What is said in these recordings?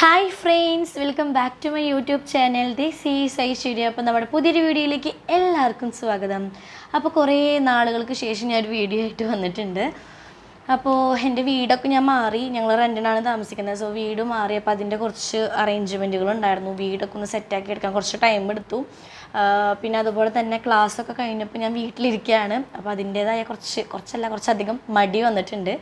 Hi friends, welcome back to my YouTube channel this is Aishwarya. അപ്പോൾ നമ്മുടെ പുതിയൊരു വീഡിയോയിലേക്ക് എല്ലാവർക്കും സ്വാഗതം. അപ്പോൾ കുറേ നാളുകൾക്ക് ശേഷം ഞാനൊരു വീഡിയോ ആയിട്ട് വന്നിട്ടുണ്ട്. അപ്പോൾ എൻ്റെ വീടൊക്കെ ഞാൻ മാറി, ഞങ്ങൾ റെൻറ്റിനാണ് താമസിക്കുന്നത്. സോ വീട് മാറി, അപ്പോൾ അതിൻ്റെ കുറച്ച് അറേഞ്ച്മെൻറ്റുകളുണ്ടായിരുന്നു. വീടൊക്കെ ഒന്ന് സെറ്റാക്കി എടുക്കാൻ കുറച്ച് ടൈം എടുത്തു. പിന്നെ അതുപോലെ തന്നെ ക്ലാസ്സൊക്കെ കഴിഞ്ഞപ്പോൾ ഞാൻ വീട്ടിലിരിക്കുകയാണ്. അപ്പോൾ അതിൻ്റേതായ കുറച്ചധികം മടി വന്നിട്ടുണ്ട്.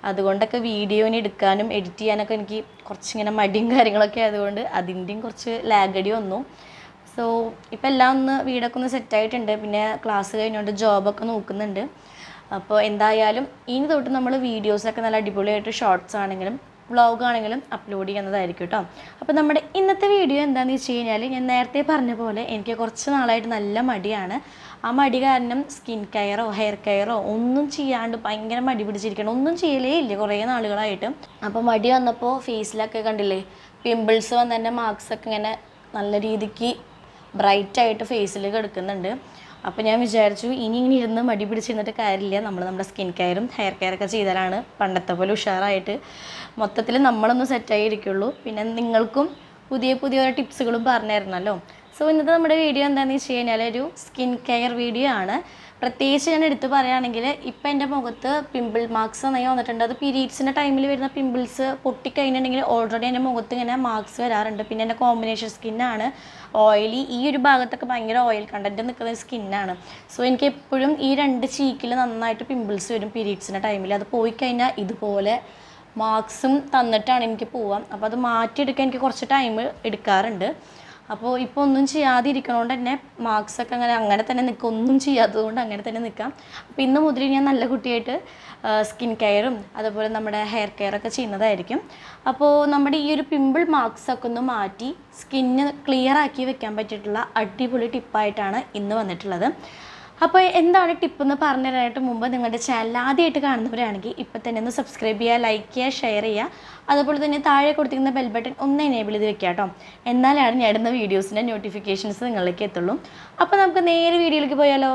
അതുകൊണ്ടൊക്കെ വീഡിയോന് എടുക്കാനും എഡിറ്റ് ചെയ്യാനൊക്കെ എനിക്ക് കുറച്ചിങ്ങനെ മടിയും കാര്യങ്ങളൊക്കെ ആയതുകൊണ്ട് അതിൻ്റെയും കുറച്ച് ലാഗടി വന്നു. സോ ഇപ്പോൾ എല്ലാം വീടൊക്കെ ഒന്ന് സെറ്റായിട്ടുണ്ട്. പിന്നെ ക്ലാസ് കഴിഞ്ഞുകൊണ്ട് ജോബൊക്കെ നോക്കുന്നുണ്ട്. അപ്പോൾ എന്തായാലും ഇനി തൊട്ട് നമ്മൾ വീഡിയോസൊക്കെ നല്ല അടിപൊളിയായിട്ട് ഷോർട്സ് ആണെങ്കിലും വ്ളോഗ് ആണെങ്കിലും അപ്ലോഡ് ചെയ്യുന്നതായിരിക്കും കേട്ടോ. അപ്പോൾ നമ്മുടെ ഇന്നത്തെ വീഡിയോ എന്താണെന്ന് വെച്ച് കഴിഞ്ഞാൽ, ഞാൻ നേരത്തെ പറഞ്ഞ പോലെ എനിക്ക് കുറച്ച് നാളായിട്ട് നല്ല മടിയാണ്. ആ മടി കാരണം സ്കിൻ കെയറോ ഹെയർ കെയറോ ഒന്നും ചെയ്യാണ്ട് ഭയങ്കര മടി പിടിച്ചിരിക്കണം. ഒന്നും ചെയ്യലേ ഇല്ല കുറേ നാളുകളായിട്ട്. അപ്പോൾ മടി വന്നപ്പോൾ ഫേസിലൊക്കെ കണ്ടില്ലേ പിമ്പിൾസ് വന്ന് എൻ്റെ മാർക്സൊക്കെ ഇങ്ങനെ നല്ല രീതിക്ക് ബ്രൈറ്റായിട്ട് ഫേസിൽ കിടക്കുന്നുണ്ട്. അപ്പോൾ ഞാൻ വിചാരിച്ചു ഇനി ഇരുന്ന് മടി പിടിച്ചിരുന്നിട്ട് കാര്യമില്ല, നമ്മുടെ സ്കിൻ കെയറും ഹെയർ കെയറൊക്കെ ചെയ്താലാണ് പണ്ടത്തെ പോലെ ഉഷാറായിട്ട് മൊത്തത്തിൽ നമ്മളൊന്ന് സെറ്റായി ഇരിക്കുള്ളൂ. പിന്നെ നിങ്ങൾക്കും പുതിയ ഓരോ ടിപ്സുകളും പറഞ്ഞു തരണമല്ലോ. സോ ഇന്നത്തെ നമ്മുടെ വീഡിയോ എന്താണെന്ന് വെച്ച് കഴിഞ്ഞാൽ ഒരു സ്കിൻ കെയർ വീഡിയോ ആണ്. പ്രത്യേകിച്ച് ഞാൻ എടുത്ത് പറയുകയാണെങ്കിൽ ഇപ്പം എൻ്റെ മുഖത്ത് പിമ്പിൾ മാർക്സ് നന്നായി വന്നിട്ടുണ്ട്. അത് പീരീഡ്സിൻ്റെ ടൈമിൽ വരുന്ന പിമ്പിൾസ് പൊട്ടിക്കഴിഞ്ഞിട്ടുണ്ടെങ്കിൽ ഓൾറെഡി എൻ്റെ മുഖത്ത് ഇങ്ങനെ മാർക്സ് വരാറുണ്ട്. പിന്നെ എൻ്റെ കോമ്പിനേഷൻ സ്കിന്നാണ്, ഓയിലി, ഈ ഒരു ഭാഗത്തൊക്കെ ഭയങ്കര ഓയിൽ കണ്ടൻറ്റ് നിൽക്കുന്ന സ്കിന്നാണ്. സോ എനിക്ക് എപ്പോഴും ഈ രണ്ട് ചീക്കിൽ നന്നായിട്ട് പിമ്പിൾസ് വരും പീരീഡ്സിൻ്റെ ടൈമിൽ. അത് പോയി കഴിഞ്ഞാൽ ഇതുപോലെ മാർക്സും തന്നിട്ടാണ് എനിക്ക് പോവാം. അപ്പോൾ അത് മാറ്റിയെടുക്കാൻ എനിക്ക് കുറച്ച് ടൈം എടുക്കാറുണ്ട്. അപ്പോൾ ഇപ്പോൾ ഒന്നും ചെയ്യാതിരിക്കണോണ്ട് തന്നെ മാർക്സൊക്കെ അങ്ങനെ തന്നെ നിൽക്കും. ഒന്നും ചെയ്യാത്തത് കൊണ്ട് അങ്ങനെ തന്നെ നിൽക്കാം. അപ്പോൾ ഇന്ന് മുതൽ ഞാൻ നല്ല കുട്ടിയായിട്ട് സ്കിൻ കെയറും അതുപോലെ നമ്മുടെ ഹെയർ കെയറൊക്കെ ചെയ്യുന്നതായിരിക്കും. അപ്പോൾ നമ്മുടെ ഈ ഒരു പിമ്പിൾ മാർക്സൊക്കെ ഒന്ന് മാറ്റി സ്കിന്ന് ക്ലിയർ ആക്കി വെക്കാൻ പറ്റിയിട്ടുള്ള അടിപൊളി ടിപ്പായിട്ടാണ് ഇന്ന് വന്നിട്ടുള്ളത്. അപ്പോൾ എന്താണ് ടിപ്പ് എന്ന് പറഞ്ഞു തരാനായിട്ട് മുമ്പ് നിങ്ങളുടെ ചാനൽ ആദ്യമായിട്ട് കാണുന്നവരാണെങ്കിൽ ഇപ്പോൾ തന്നെ ഒന്ന് സബ്സ്ക്രൈബ് ചെയ്യുക, ലൈക്ക് ചെയ്യുക, ഷെയർ ചെയ്യുക. അതുപോലെ തന്നെ താഴെ കൊടുത്തിരിക്കുന്ന ബെൽ ബട്ടൺ ഒന്ന് എനേബിൾ ചെയ്ത് വെക്കുക കേട്ടോ. എന്നാലാണ് ഞാൻ ഇടുന്ന വീഡിയോസിൻ്റെ നോട്ടിഫിക്കേഷൻസ് നിങ്ങളിലേക്ക് എത്തുള്ളൂ. അപ്പോൾ നമുക്ക് നേരെ വീഡിയോയിലേക്ക് പോയാലോ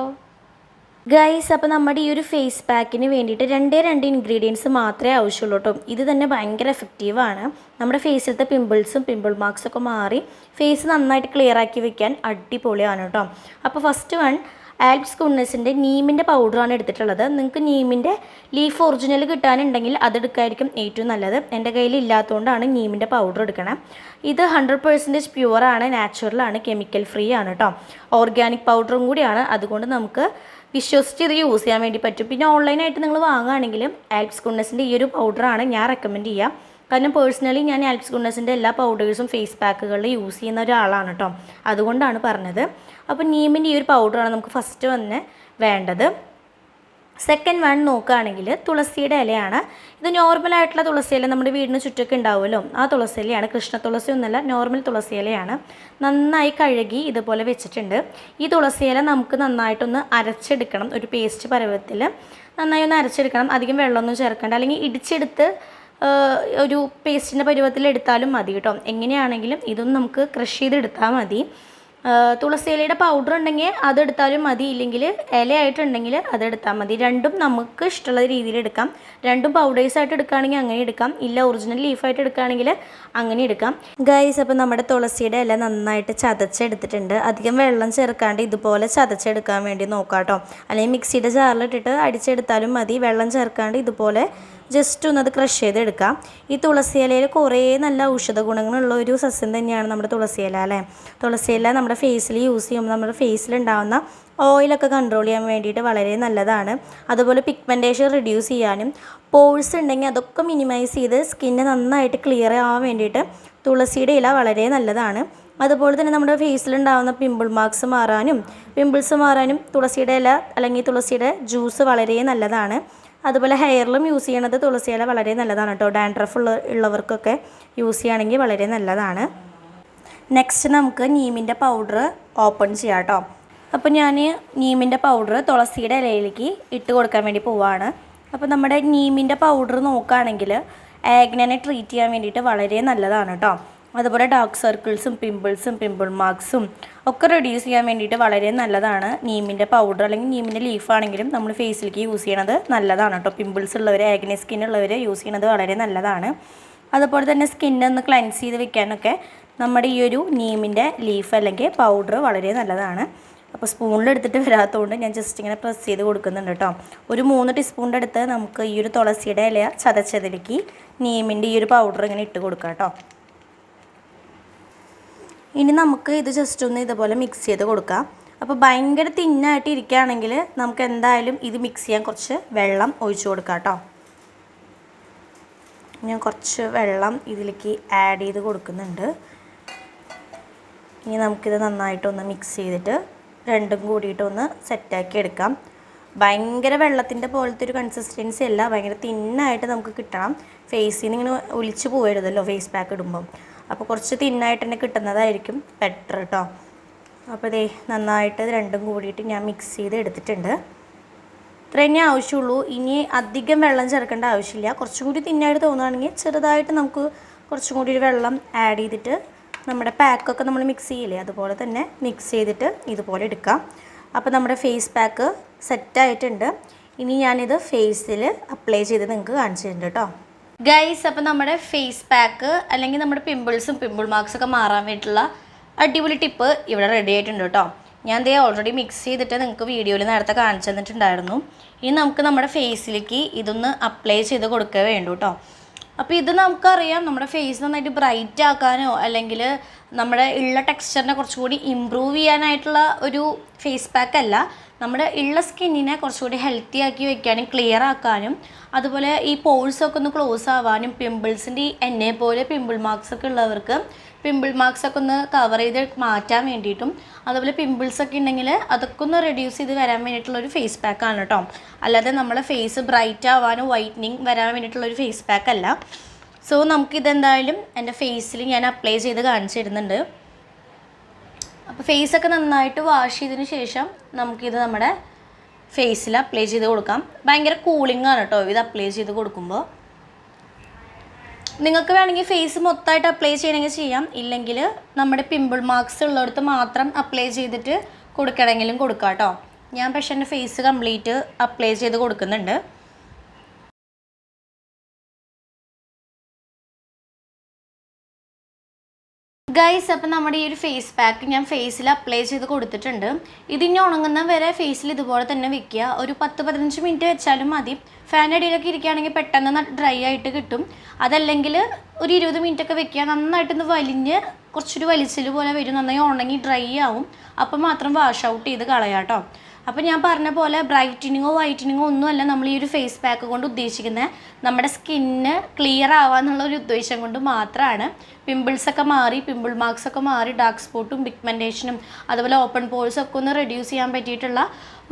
ഗൈസ്. അപ്പോൾ നമ്മുടെ ഈ ഒരു ഫേസ് പാക്കിന് വേണ്ടിയിട്ട് രണ്ട് ഇൻഗ്രീഡിയൻസ് മാത്രമേ ആവശ്യമുള്ളൂ കേട്ടോ. ഇത് തന്നെ ഭയങ്കര എഫക്റ്റീവാണ്. നമ്മുടെ ഫേസിലത്തെ പിമ്പിൾസും പിമ്പിൾ മാർക്സൊക്കെ മാറി ഫേസ് നന്നായിട്ട് ക്ലിയർ ആക്കി വെക്കാൻ അടിപൊളിയാണ് കേട്ടോ. അപ്പോൾ ഫസ്റ്റ് വൺ ആൽപ്സ് ഗുഡ്നസിൻ്റെ നീമിൻ്റെ പൗഡറാണ് എടുത്തിട്ടുള്ളത്. നിങ്ങൾക്ക് നീമിൻ്റെ ലീഫ് ഒറിജിനൽ കിട്ടാനുണ്ടെങ്കിൽ അതെടുക്കായിരിക്കും ഏറ്റവും നല്ലത്. എൻ്റെ കയ്യിൽ ഇല്ലാത്തതുകൊണ്ടാണ് നീമിൻ്റെ പൗഡർ എടുക്കണം. ഇത് 100% പ്യുവറാണ്, നാച്ചുറലാണ്, കെമിക്കൽ ഫ്രീ ആണ് കേട്ടോ. ഓർഗാനിക് പൗഡറും കൂടിയാണ്. അതുകൊണ്ട് നമുക്ക് വിശ്വസിച്ച് ഇത് യൂസ് ചെയ്യാൻ വേണ്ടി പറ്റും. പിന്നെ ഓൺലൈനായിട്ട് നിങ്ങൾ വാങ്ങുകയാണെങ്കിലും ആൽപ്സ് ഗുഡ്നസിൻ്റെ ഈ ഒരു പൗഡറാണ് ഞാൻ റെക്കമെൻഡ് ചെയ്യുക. കാരണം പേഴ്സണലി ഞാൻ ആൽപ്സ് ഗുഡ്നസിൻ്റെ എല്ലാ പൗഡേഴ്സും ഫേസ് പാക്കുകളിൽ യൂസ് ചെയ്യുന്ന ഒരാളാണ് കേട്ടോ. അതുകൊണ്ടാണ് പറഞ്ഞത്. അപ്പോൾ നീമിൻ്റെ ഈ ഒരു പൗഡറാണ് നമുക്ക് ഫസ്റ്റ് വന്ന് വേണ്ടത്. സെക്കൻഡ് വൺ നോക്കുകയാണെങ്കിൽ തുളസിയുടെ ഇലയാണ്. ഇത് നോർമലായിട്ടുള്ള തുളസി ഇല നമ്മുടെ വീടിന് ചുറ്റൊക്കെ ഉണ്ടാവുമല്ലോ, ആ തുളസി ഇലയാണ്. കൃഷ്ണ തുളസി ഒന്നല്ല, നോർമൽ തുളസി ഇലയാണ്. നന്നായി കഴുകി ഇതുപോലെ വെച്ചിട്ടുണ്ട്. ഈ തുളസി ഇല നമുക്ക് നന്നായിട്ടൊന്ന് അരച്ചെടുക്കണം. ഒരു പേസ്റ്റ് പരുവത്തിൽ നന്നായി ഒന്ന് അരച്ചെടുക്കണം. അധികം വെള്ളമൊന്നും ചേർക്കേണ്ട, അല്ലെങ്കിൽ ഇടിച്ചെടുത്ത് ഒരു പേസ്റ്റിൻ്റെ പരുവത്തിൽ എടുത്താലും മതി കേട്ടോ. എങ്ങനെയാണെങ്കിലും ഇതൊന്നും നമുക്ക് ക്രഷ് ചെയ്തെടുത്താൽ മതി. തുളസി ഇലയുടെ പൗഡർ ഉണ്ടെങ്കിൽ അതെടുത്താലും മതി, ഇല്ലെങ്കിൽ ഇലയായിട്ടുണ്ടെങ്കിൽ അതെടുത്താൽ മതി. രണ്ടും നമുക്ക് ഇഷ്ടമുള്ള രീതിയിൽ എടുക്കാം. രണ്ടും പൗഡേഴ്സായിട്ട് എടുക്കുകയാണെങ്കിൽ അങ്ങനെ എടുക്കാം, ഇല്ല ഒറിജിനൽ ലീഫായിട്ട് എടുക്കുകയാണെങ്കിൽ അങ്ങനെ എടുക്കാം ഗൈസ്. അപ്പോൾ നമ്മുടെ തുളസിയുടെ ഇല നന്നായിട്ട് ചതച്ചെടുത്തിട്ടുണ്ട്. അധികം വെള്ളം ചേർക്കാണ്ട് ഇതുപോലെ ചതച്ചെടുക്കാൻ വേണ്ടി നോക്കാം കേട്ടോ. അല്ലെങ്കിൽ മിക്സിയുടെ ജാറിലിട്ടിട്ട് അടിച്ചെടുത്താലും മതി. വെള്ളം ചേർക്കാണ്ട് ഇതുപോലെ ജസ്റ്റ് ഒന്ന് അത് ക്രഷ് ചെയ്തെടുക്കാം. ഈ തുളസി ഇലയിൽ കുറേ നല്ല ഔഷധ ഗുണങ്ങളുള്ള ഒരു സസ്യം തന്നെയാണ് നമ്മുടെ തുളസി ഇല അല്ലേ. തുളസി ഇല നമ്മുടെ ഫേസിൽ യൂസ് ചെയ്യുമ്പോൾ നമ്മുടെ ഫേസിലുണ്ടാകുന്ന ഓയിലൊക്കെ കൺട്രോൾ ചെയ്യാൻ വേണ്ടിയിട്ട് വളരെ നല്ലതാണ്. അതുപോലെ പിഗ്മെൻറ്റേഷൻ റിഡ്യൂസ് ചെയ്യാനും പോഴ്സ് ഉണ്ടെങ്കിൽ അതൊക്കെ മിനിമൈസ് ചെയ്ത് സ്കിന്ന് നന്നായിട്ട് ക്ലിയർ ആവാൻ വേണ്ടിയിട്ട് തുളസിയുടെ ഇല വളരെ നല്ലതാണ്. അതുപോലെ തന്നെ നമ്മുടെ ഫേസിലുണ്ടാകുന്ന പിമ്പിൾ മാർക്സ് മാറാനും പിമ്പിൾസ് മാറാനും തുളസിയുടെ ഇല അല്ലെങ്കിൽ തുളസിയുടെ ജ്യൂസ് വളരെ നല്ലതാണ്. അതുപോലെ ഹെയറിലും യൂസ് ചെയ്യണത് തുളസി ഇല വളരെ നല്ലതാണ് കേട്ടോ. ഡാൻഡ്രഫ് ഉള്ളവർക്കൊക്കെ യൂസ് ചെയ്യുകയാണെങ്കിൽ വളരെ നല്ലതാണ്. നെക്സ്റ്റ് നമുക്ക് നീമിൻ്റെ പൗഡർ ഓപ്പൺ ചെയ്യാം കേട്ടോ. അപ്പോൾ ഞാൻ നീമിൻ്റെ പൗഡർ തുളസിയുടെ ഇലയിലേക്ക് ഇട്ട് കൊടുക്കാൻ വേണ്ടി പോവുകയാണ്. അപ്പോൾ നമ്മുടെ നീമിൻ്റെ പൗഡർ നോക്കുകയാണെങ്കിൽ ആഗ്നനെ ട്രീറ്റ് ചെയ്യാൻ വേണ്ടിയിട്ട് വളരെ നല്ലതാണ് കേട്ടോ. അതുപോലെ ഡാർക്ക് സർക്കിൾസും പിമ്പിൾസും പിമ്പിൾ മാർക്സും ഒക്കെ റെഡ്യൂസ് ചെയ്യാൻ വേണ്ടിയിട്ട് വളരെ നല്ലതാണ് നീമിൻ്റെ പൗഡർ. അല്ലെങ്കിൽ നീമിൻ്റെ ലീഫാണെങ്കിലും നമ്മൾ ഫേസിലേക്ക് യൂസ് ചെയ്യണത് നല്ലതാണ് കേട്ടോ. പിമ്പിൾസ് ഉള്ളവർ, ആഗ്നെ സ്കിൻ ഉള്ളവർ യൂസ് ചെയ്യണത് വളരെ നല്ലതാണ്. അതുപോലെ തന്നെ സ്കിന്നൊന്ന് ക്ലെൻസ് ചെയ്ത് വെക്കാനൊക്കെ നമ്മുടെ ഈ ഒരു നീമിൻ്റെ ലീഫ് അല്ലെങ്കിൽ പൗഡർ വളരെ നല്ലതാണ്. അപ്പോൾ സ്പൂണിലെടുത്തിട്ട് വരാത്തതുകൊണ്ട് ഞാൻ ജസ്റ്റ് ഇങ്ങനെ പ്രസ് ചെയ്ത് കൊടുക്കുന്നുണ്ട് കേട്ടോ. ഒരു 3 ടീസ്പൂണിൻ്റെ അടുത്ത് നമുക്ക് ഈ ഒരു തുളസിയുടെ ഇല ചതച്ചതിലേക്ക് നീമിൻ്റെ ഈ ഒരു പൗഡർ ഇങ്ങനെ ഇട്ട് കൊടുക്കാം കേട്ടോ. ഇനി നമുക്ക് ഇത് ജസ്റ്റ് ഒന്ന് ഇതുപോലെ മിക്സ് ചെയ്ത് കൊടുക്കാം. അപ്പോൾ ഭയങ്കര തിന്നായിട്ട് ഇരിക്കുകയാണെങ്കിൽ നമുക്ക് എന്തായാലും ഇത് മിക്സ് ചെയ്യാൻ കുറച്ച് വെള്ളം ഒഴിച്ചു കൊടുക്കാം കേട്ടോ. ഞാൻ കുറച്ച് വെള്ളം ഇതിലേക്ക് ആഡ് ചെയ്ത് കൊടുക്കുന്നുണ്ട്. ഇനി നമുക്കിത് നന്നായിട്ടൊന്ന് മിക്സ് ചെയ്തിട്ട് രണ്ടും കൂടിയിട്ടൊന്ന് സെറ്റാക്കി എടുക്കാം. ഭയങ്കര വെള്ളത്തിൻ്റെ പോലത്തെ ഒരു കൺസിസ്റ്റൻസി അല്ല, ഭയങ്കര തിന്നായിട്ട് നമുക്ക് കിട്ടണം. ഫേസിൽ നിന്ന് ഇങ്ങനെ ഒലിച്ച് പോകരുതല്ലോ ഫേസ് പാക്ക് ഇടുമ്പം. അപ്പോൾ കുറച്ച് തിന്നായിട്ട് തന്നെ കിട്ടുന്നതായിരിക്കും ബെറ്റർ കേട്ടോ. അപ്പോൾ ഇതേ നന്നായിട്ട് രണ്ടും കൂടിയിട്ട് ഞാൻ മിക്സ് ചെയ്ത് എടുത്തിട്ടുണ്ട്. ഇത്ര തന്നെ ആവശ്യമുള്ളൂ. ഇനി അധികം വെള്ളം ചേർക്കേണ്ട ആവശ്യമില്ല. കുറച്ചും കൂടി തിന്നായിട്ട് തോന്നുകയാണെങ്കിൽ ചെറുതായിട്ട് നമുക്ക് കുറച്ചും കൂടി ഒരു വെള്ളം ആഡ് ചെയ്തിട്ട് നമ്മുടെ പാക്കൊക്കെ നമ്മൾ മിക്സ് ചെയ്യില്ലേ അതുപോലെ തന്നെ മിക്സ് ചെയ്തിട്ട് ഇതുപോലെ എടുക്കാം. അപ്പോൾ നമ്മുടെ ഫേസ് പാക്ക് സെറ്റായിട്ടുണ്ട്. ഇനി ഞാനിത് ഫേസിൽ അപ്ലൈ ചെയ്ത് നിങ്ങൾക്ക് കാണിച്ചു തരുന്നുണ്ട് കേട്ടോ. ഗൈസ്, അപ്പോൾ നമ്മുടെ ഫേസ് പാക്ക് അല്ലെങ്കിൽ നമ്മുടെ പിമ്പിൾസും പിമ്പിൾ മാർക്സൊക്കെ മാറാൻ വേണ്ടിയിട്ടുള്ള അടിപൊളി ടിപ്പ് ഇവിടെ റെഡി ആയിട്ടുണ്ട് കേട്ടോ. ഞാൻ ദേ ഓൾറെഡി മിക്സ് ചെയ്തിട്ട് നിങ്ങൾക്ക് വീഡിയോയിൽ നേരത്തെ കാണിച്ചു തന്നിട്ടുണ്ടായിരുന്നു. ഇനി നമുക്ക് നമ്മുടെ ഫേസിലേക്ക് ഇതൊന്ന് അപ്ലൈ ചെയ്ത് കൊടുക്കുക വേണ്ടു കേട്ടോ. അപ്പോൾ ഇത് നമുക്കറിയാം, നമ്മുടെ ഫേസ് നന്നായിട്ട് ബ്രൈറ്റ് ആക്കാനോ അല്ലെങ്കിൽ നമ്മുടെ ഉള്ള ടെക്സ്ചറിനെ കുറച്ചുകൂടി ഇമ്പ്രൂവ് ചെയ്യാനായിട്ടുള്ള ഒരു ഫേസ് പാക്ക് അല്ല. നമ്മുടെ ഉള്ള സ്കിന്നിനെ കുറച്ചുകൂടി ഹെൽത്തി ആക്കി വെക്കാനും ക്ലിയർ ആക്കാനും അതുപോലെ ഈ പോഴ്സൊക്കെ ഒന്ന് ക്ലോസ് ആവാനും പിമ്പിൾസിൻ്റെ എന്നെ പോലെ പിമ്പിൾ മാർക്സ് ഒക്കെ ഉള്ളവർക്ക് പിമ്പിൾ മാർക്സ് ഒക്കെ ഒന്ന് കവർ ചെയ്ത് മാറ്റാൻ വേണ്ടിയിട്ടും അതുപോലെ പിമ്പിൾസൊക്കെ ഉണ്ടെങ്കിൽ അതൊക്കെ ഒന്ന് റെഡ്യൂസ് ചെയ്ത് വരാൻ വേണ്ടിയിട്ടുള്ളൊരു ഫേസ് പാക്കാണ് കേട്ടോ. അല്ലാതെ നമ്മളെ ഫേസ് ബ്രൈറ്റ് ആവാനും വൈറ്റനിങ് വരാൻ വേണ്ടിയിട്ടുള്ളൊരു ഫേസ് പാക്കല്ല. സോ നമുക്കിതെന്തായാലും എൻ്റെ ഫേസിൽ ഞാൻ അപ്ലൈ ചെയ്ത് കാണിച്ചു തരുന്നുണ്ട്. അപ്പോൾ ഫേസൊക്കെ നന്നായിട്ട് വാഷ് ചെയ്തതിന് ശേഷം നമുക്കിത് നമ്മുടെ ഫേസിൽ അപ്ലൈ ചെയ്ത് കൊടുക്കാം. ഭയങ്കര കൂളിംഗ് ആണ് കേട്ടോ ഇത് അപ്ലൈ ചെയ്ത് കൊടുക്കുമ്പോൾ. നിങ്ങൾക്ക് വേണമെങ്കിൽ ഫേസ് മൊത്തമായിട്ട് അപ്ലൈ ചെയ്യണമെങ്കിൽ ചെയ്യാം, ഇല്ലെങ്കിൽ നമ്മുടെ പിമ്പിൾ മാർക്സ് ഉള്ളിടത്ത് മാത്രം അപ്ലൈ ചെയ്തിട്ട് കൊടുക്കണമെങ്കിലും കൊടുക്കാം കേട്ടോ. ഞാൻ പക്ഷേ എൻ്റെ ഫേസ് കംപ്ലീറ്റ് അപ്ലൈ ചെയ്ത് കൊടുക്കുന്നുണ്ട്. ഗൈസ്, അപ്പം നമ്മുടെ ഈ ഒരു ഫേസ് പാക്ക് ഞാൻ ഫേസിൽ അപ്ലൈ ചെയ്ത് കൊടുത്തിട്ടുണ്ട്. ഇതിനി ഉണങ്ങുന്ന വരെ ഫേസിൽ ഇതുപോലെ തന്നെ വെക്കുക. ഒരു 10-15 മിനിറ്റ് വെച്ചാലും മതി. ഫാൻ അടിയിലൊക്കെ ഇരിക്കുകയാണെങ്കിൽ പെട്ടെന്ന് ഡ്രൈ ആയിട്ട് കിട്ടും. അതല്ലെങ്കിൽ ഒരു 20 മിനിറ്റൊക്കെ വെക്കുക. നന്നായിട്ടൊന്ന് വലിഞ്ഞ് കുറച്ചൊരു വലിച്ചിൽ പോലെ വരും. നന്നായി ഉണങ്ങി ഡ്രൈ ആവും. അപ്പം മാത്രം വാഷ് ഔട്ട് ചെയ്ത് കളയാം കേട്ടോ. അപ്പോൾ ഞാൻ പറഞ്ഞ പോലെ ബ്രൈറ്റനിങ്ങോ വൈറ്റനിങ്ങോ ഒന്നുമല്ല നമ്മൾ ഈ ഒരു ഫേസ് പാക്ക് കൊണ്ട് ഉദ്ദേശിക്കുന്നത്. നമ്മുടെ സ്കിന്ന് ക്ലിയർ ആവാന്നുള്ള ഒരു ഉദ്ദേശം കൊണ്ട് മാത്രമാണ്. പിമ്പിൾസൊക്കെ മാറി പിമ്പിൾ മാർക്സൊക്കെ മാറി ഡാർക്ക് സ്പോട്ടും പിഗ്മെൻറ്റേഷനും അതുപോലെ ഓപ്പൺ പോഴ്സൊക്കെ ഒന്ന് റെഡ്യൂസ് ചെയ്യാൻ പറ്റിയിട്ടുള്ള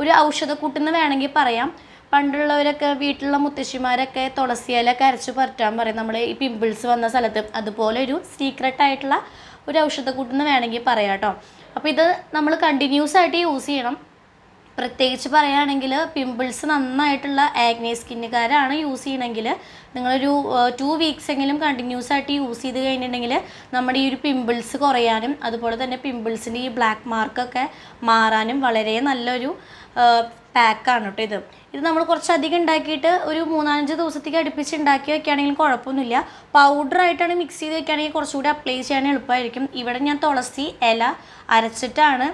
ഒരു ഔഷധക്കൂട്ടെന്ന് വേണമെങ്കിൽ പറയാം. പണ്ടുള്ളവരൊക്കെ വീട്ടിലുള്ള മുത്തശ്ശിമാരൊക്കെ തുളസിയിലൊക്കെ അരച്ച് പരട്ടാൻ പറയും നമ്മൾ ഈ പിമ്പിൾസ് വന്ന സ്ഥലത്ത്. അതുപോലെ ഒരു സീക്രട്ടായിട്ടുള്ള ഒരു ഔഷധക്കൂട്ടെന്ന് വേണമെങ്കിൽ പറയാം കേട്ടോ. അപ്പോൾ ഇത് നമ്മൾ കണ്ടിന്യൂസ് ആയിട്ട് യൂസ് ചെയ്യണം. പ്രത്യേകിച്ച് പറയുകയാണെങ്കിൽ പിമ്പിൾസ് നന്നായിട്ടുള്ള ആഗ്നെ സ്കിന്നുകാരാണ് യൂസ് ചെയ്യണമെങ്കിൽ നിങ്ങളൊരു 2 വീക്സ് എങ്കിലും കണ്ടിന്യൂസ് ആയിട്ട് യൂസ് ചെയ്ത് കഴിഞ്ഞിട്ടുണ്ടെങ്കിൽ നമ്മുടെ ഈ ഒരു പിമ്പിൾസ് കുറയാനും അതുപോലെ തന്നെ പിമ്പിൾസിൻ്റെ ഈ ബ്ലാക്ക് മാർക്കൊക്കെ മാറാനും വളരെ നല്ലൊരു പാക്കാണ് കേട്ടോ ഇത് നമ്മൾ കുറച്ചധികം ഉണ്ടാക്കിയിട്ട് ഒരു 3-5 ദിവസത്തേക്ക് അടുപ്പിച്ച് ഉണ്ടാക്കി വെക്കുകയാണെങ്കിലും കുഴപ്പമൊന്നുമില്ല. പൗഡറായിട്ടാണ് മിക്സ് ചെയ്ത് വെക്കുകയാണെങ്കിൽ കുറച്ചുകൂടി അപ്ലൈ ചെയ്യാൻ എളുപ്പമായിരിക്കും. ഇവിടെ ഞാൻ തുളസി ഇല അരച്ചിട്ടാണ്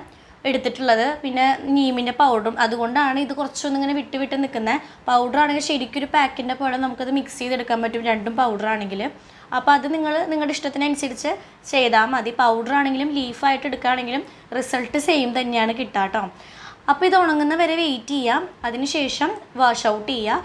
എടുത്തിട്ടുള്ളത്, പിന്നെ നീമിൻ്റെ പൗഡറും. അതുകൊണ്ടാണ് ഇത് കുറച്ചൊന്നിങ്ങനെ വിട്ട് നിൽക്കുന്നത്. പൗഡറാണെങ്കിൽ ശരിക്കൊരു പാക്കിൻ്റെ പോലെ നമുക്കത് മിക്സ് ചെയ്തെടുക്കാൻ പറ്റും, രണ്ടും പൗഡറാണെങ്കിൽ. അപ്പോൾ അത് നിങ്ങളുടെ ഇഷ്ടത്തിനനുസരിച്ച് ചെയ്താൽ മതി. പൗഡറാണെങ്കിലും ലീഫായിട്ട് എടുക്കുകയാണെങ്കിലും റിസൾട്ട് സെയിം തന്നെയാണ് കിട്ടുക കേട്ടോ. അപ്പോൾ ഇത് ഉണങ്ങുന്ന വരെ വെയിറ്റ് ചെയ്യാം. അതിനുശേഷം വാഷ് ഔട്ട് ചെയ്യുക.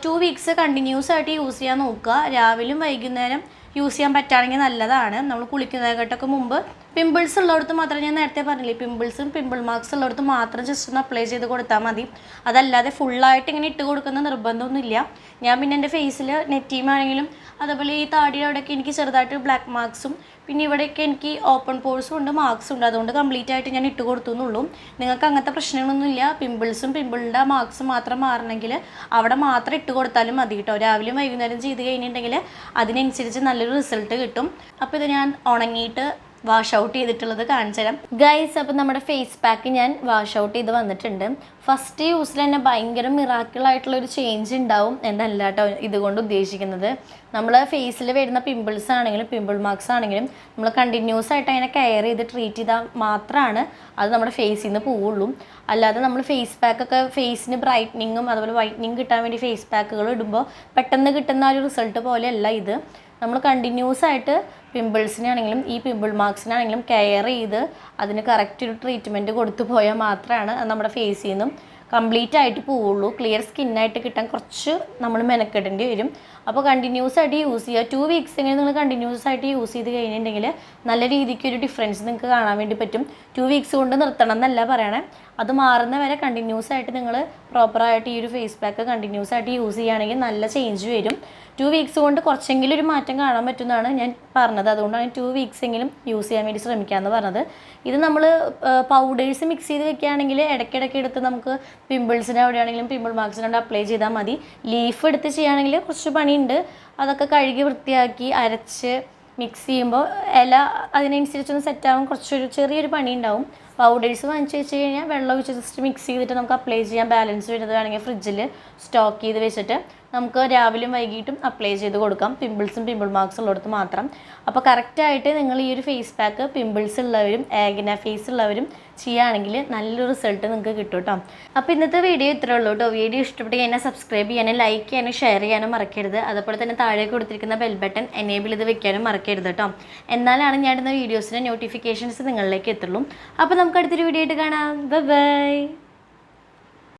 2 വീക്സ് കണ്ടിന്യൂസ് ആയിട്ട് യൂസ് ചെയ്യാൻ നോക്കുക. രാവിലെയും വൈകുന്നേരം യൂസ് ചെയ്യാൻ പറ്റുകയാണെങ്കിൽ നല്ലതാണ്. നമ്മൾ കുളിക്കുന്നതിനൊക്കെ മുമ്പ് പിമ്പിൾസ് ഉള്ളിടത്ത് മാത്രം, ഞാൻ നേരത്തെ പറഞ്ഞില്ലേ, പിമ്പിൾസും പിമ്പിൾ മാർക്സ് ഉള്ളിടത്ത് മാത്രം ജസ്റ്റ് ഒന്ന് അപ്ലൈ ചെയ്ത് കൊടുത്താൽ മതി. അതല്ലാതെ ഫുള്ളായിട്ട് ഇങ്ങനെ ഇട്ട് കൊടുക്കുന്ന നിർബന്ധമൊന്നുമില്ല. ഞാൻ പിന്നെ എൻ്റെ ഫേസിൽ നെറ്റീമാണെങ്കിലും അതുപോലെ ഈ താടിയുടെ അവിടെയൊക്കെ എനിക്ക് ചെറുതായിട്ട് ബ്ലാക്ക് മാർക്സും പിന്നെ ഇവിടെയൊക്കെ എനിക്ക് ഓപ്പൺ പോഴ്സും ഉണ്ട്, മാർക്സും ഉണ്ട്. അതുകൊണ്ട് കംപ്ലീറ്റ് ആയിട്ട് ഞാൻ ഇട്ട് കൊടുത്തു എന്നുള്ളൂ. നിങ്ങൾക്ക് അങ്ങനത്തെ പ്രശ്നങ്ങളൊന്നുമില്ല. പിമ്പിൾസും പിമ്പിളിൻ്റെ മാർക്സും മാത്രം മാറണമെങ്കിൽ അവിടെ മാത്രം ഇട്ട് കൊടുത്താലും മതി കേട്ടോ. രാവിലെയും വൈകുന്നേരം ചെയ്ത് കഴിഞ്ഞിട്ടുണ്ടെങ്കിൽ അതിനനുസരിച്ച് നല്ലൊരു റിസൾട്ട് കിട്ടും. അപ്പോൾ ഇത് ഞാൻ ഉണങ്ങിയിട്ട് വാഷ് ഔട്ട് ചെയ്തിട്ടുള്ളത് കാണിച്ചു തരാം ഗൈസ്. അപ്പം നമ്മുടെ ഫേസ് പാക്ക് ഞാൻ വാഷ് ഔട്ട് ചെയ്ത് വന്നിട്ടുണ്ട്. ഫസ്റ്റ് യൂസിൽ തന്നെ ഭയങ്കര മിറാക്കിളായിട്ടുള്ളൊരു ചേഞ്ച് ഉണ്ടാവും എന്നല്ല കേട്ടോ ഇതുകൊണ്ട് ഉദ്ദേശിക്കുന്നത്. നമ്മൾ ഫേസിൽ വരുന്ന പിമ്പിൾസ് ആണെങ്കിലും പിമ്പിൾ മാർക്സ് ആണെങ്കിലും നമ്മൾ കണ്ടിന്യൂസ് ആയിട്ട് അതിനെ കെയർ ചെയ്ത് ട്രീറ്റ് ചെയ്താൽ മാത്രമാണ് അത് നമ്മുടെ ഫേസിൽ നിന്ന് പോവുള്ളൂ. അല്ലാതെ നമ്മൾ ഫേസ് പാക്കൊക്കെ ഫേസിന് ബ്രൈറ്റനിങ്ങും അതുപോലെ വൈറ്റനിങ് കിട്ടാൻ വേണ്ടി ഫേസ് പാക്കുകൾ ഇടുമ്പോൾ പെട്ടെന്ന് കിട്ടുന്ന ആ ഒരു റിസൾട്ട് പോലെയല്ല ഇത്. നമ്മൾ കണ്ടിന്യൂസ് ആയിട്ട് പിമ്പിൾസിനാണെങ്കിലും ഈ പിമ്പിൾ മാർക്സിനാണെങ്കിലും കെയർ ചെയ്ത് അതിന് കറക്റ്റ് ഒരു ട്രീറ്റ്മെൻറ്റ് കൊടുത്തു പോയാൽ മാത്രമാണ് നമ്മുടെ ഫേസിൽ നിന്നും കംപ്ലീറ്റ് ആയിട്ട് പോവുള്ളൂ. ക്ലിയർ സ്കിന്നായിട്ട് കിട്ടാൻ കുറച്ച് നമ്മൾ മെനക്കെടേണ്ടി വരും. അപ്പോൾ കണ്ടിന്യൂസ് ആയിട്ട് യൂസ് ചെയ്യുക. 2 വീക്സ് എങ്ങനെ നിങ്ങൾ കണ്ടിന്യൂസ് ആയിട്ട് യൂസ് ചെയ്ത് കഴിഞ്ഞിട്ടുണ്ടെങ്കിൽ നല്ല രീതിക്ക് ഒരു ഡിഫറൻസ് നിങ്ങൾക്ക് കാണാൻ വേണ്ടി പറ്റും. 2 വീക്സ് കൊണ്ട് നിർത്തണം എന്നല്ല പറയണേ, അത് മാറുന്ന വരെ കണ്ടിന്യൂസ് ആയിട്ട് നിങ്ങൾ പ്രോപ്പറായിട്ട് ഈ ഒരു ഫേസ് പാക്ക് കണ്ടിന്യൂസ് ആയിട്ട് യൂസ് ചെയ്യുകയാണെങ്കിൽ നല്ല ചേഞ്ച് വരും. 2 വീക്സ് കൊണ്ട് കുറച്ചെങ്കിലും ഒരു മാറ്റം കാണാൻ പറ്റുമെന്നാണ് ഞാൻ പറഞ്ഞത്. അതുകൊണ്ടാണ് 2 വീക്സ് എങ്കിലും യൂസ് ചെയ്യാൻ വേണ്ടി ശ്രമിക്കാമെന്ന് പറഞ്ഞത്. ഇത് നമ്മൾ പൗഡേഴ്സ് മിക്സ് ചെയ്ത് വെക്കുകയാണെങ്കിൽ ഇടയ്ക്കിടയ്ക്ക് എടുത്ത് നമുക്ക് പിമ്പിൾസിന് എവിടെയാണെങ്കിലും പിമ്പിൾ മാർക്സിനോട് അപ്ലൈ ചെയ്താൽ മതി. ലീഫ് എടുത്ത് ചെയ്യുകയാണെങ്കിൽ കുറച്ച് പണിയുണ്ട്. അതൊക്കെ കഴുകി വൃത്തിയാക്കി അരച്ച് മിക്സ് ചെയ്യുമ്പോൾ ഇല അതിനനുസരിച്ചൊന്ന് സെറ്റാകാൻ കുറച്ചൊരു ചെറിയൊരു പണി ഉണ്ടാവും. പൗഡേഴ്സ് വാങ്ങിച്ച് വെച്ച് കഴിഞ്ഞാൽ വെള്ളം ഒഴിച്ച് ജസ്റ്റ് മിക്സ് ചെയ്തിട്ട് നമുക്ക് അപ്ലൈ ചെയ്യാം. ബാലൻസ് വരുന്നത് വേണമെങ്കിൽ ഫ്രിഡ്ജിൽ സ്റ്റോക്ക് ചെയ്ത് വെച്ചിട്ട് നമുക്ക് രാവിലെയും വൈകിട്ടും അപ്ലൈ ചെയ്ത് കൊടുക്കാം, പിമ്പിൾസും പിമ്പിൾ മാർക്സ് ഉള്ളിടത്ത് മാത്രം. അപ്പോൾ കറക്റ്റായിട്ട് നിങ്ങൾ ഈ ഒരു ഫേസ് പാക്ക് പിമ്പിൾസ് ഉള്ളവരും ആഗ്ന ഫേസ് ഉള്ളവരും ചെയ്യുകയാണെങ്കിൽ നല്ലൊരു റിസൾട്ട് നിങ്ങൾക്ക് കിട്ടും കേട്ടോ. അപ്പോൾ ഇന്നത്തെ വീഡിയോ ഇത്രേ ഉള്ളൂ കേട്ടോ. വീഡിയോ ഇഷ്ടപ്പെട്ട് കഴിഞ്ഞാൽ സബ്സ്ക്രൈബ് ചെയ്യാനും ലൈക്ക് ചെയ്യാനും ഷെയർ ചെയ്യാനും മറക്കരുത്. അതുപോലെ തന്നെ താഴെ കൊടുത്തിരിക്കുന്ന ബെൽ ബട്ടൺ എനേബിൾ ചെയ്ത് വെക്കാനും മറക്കരുത് കേട്ടോ. എന്നാലാണ് ഞാൻ ഇടുന്ന വീഡിയോസിൻ്റെ നോട്ടിഫിക്കേഷൻസ് നിങ്ങളിലേക്ക് എത്തുള്ളൂ. അപ്പോൾ നമുക്ക് അടുത്തൊരു വീഡിയോ ആയിട്ട് കാണാം. ബൈ.